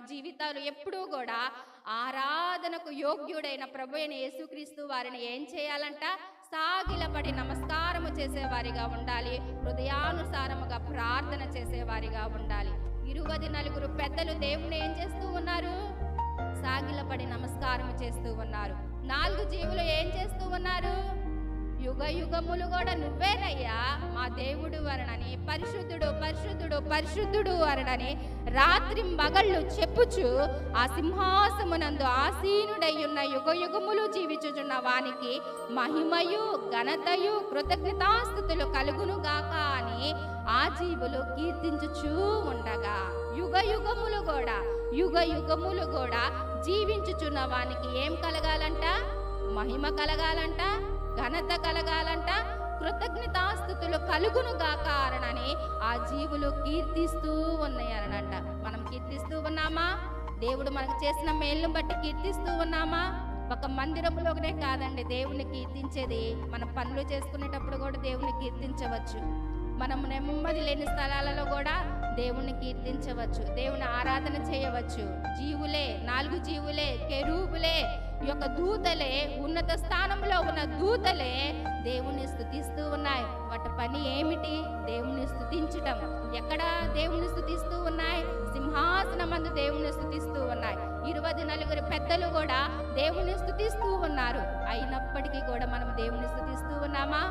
జీవితాలు ఎప్పుడూ కూడా ఆరాధనకు యోగ్యుడైన ప్రభు అయిన యేసుక్రీస్తు వారిని ఏం చేయాలంట? సాగిలపడి నమస్కారము చేసేవారిగా ఉండాలి. హృదయానుసారముగా ప్రార్థన చేసేవారిగా ఉండాలి. 24 పెద్దలు దేవుని ఏం చేస్తూ ఉన్నారు? సాగిలపడి నమస్కారం చేస్తూ ఉన్నారు. 4 జీవులు ఏం చేస్తూ ఉన్నారు? యుగ యుగములు కూడా నువ్వేనయ్యా మా దేవుడు వరణని, పరిశుద్ధుడు పరిశుద్ధుడు పరిశుద్ధుడు వరణని రాత్రి మగళ్ళు చెప్పుచు ఆ సింహాసమునందు ఆసీనుడయ్యున్న యుగ యుగములు జీవించుచున్న వానికి మహిమయు ఘనతయు కృతజ్ఞతాస్తుతులు కలుగునుగాక అని ఆ జీవులు కీర్తించుచూ ఉండగా, యుగ యుగములు కూడా జీవించుచున్న వానికి ఏం కలగాలంట? మహిమ కలగాలంట, ఘనత కలగాలంట, కృతజ్ఞతాస్తుతులు కలుగును గాకారణని ఆ జీవులు కీర్తిస్తూ ఉన్నాయనంట. మనం కీర్తిస్తూ ఉన్నామా? దేవుడు మనకు చేసిన మేలును బట్టి కీర్తిస్తూ ఉన్నామా? ఒక మందిరంలోనే కాదండి దేవుని కీర్తించేది. మనం పనులు చేసుకునేటప్పుడు కూడా దేవుని కీర్తించవచ్చు. మనం నెమ్మది లేని స్థలాలలో కూడా దేవుణ్ణి కీర్తించవచ్చు, దేవుని ఆరాధన చేయవచ్చు. జీవులే, 4 జీవులే, కెరూబులే, ఈ యొక్క దూతలే, ఉన్నత స్థానంలో ఉన్న దూతలే దేవుని స్తుతిస్తూ ఉన్నాయి. వాటి పని ఏమిటి? దేవుని స్తుతించటం. ఎక్కడ దేవుని స్తుతిస్తూ ఉన్నాయి? సింహాసనమందు దేవుని స్తుతిస్తూ ఉన్నాయి. 24 పెద్దలు కూడా దేవుని స్తుతిస్తూ ఉన్నారు. అయినప్పటికీ కూడా మనం దేవుని స్తుతిస్తూ ఉన్నామా?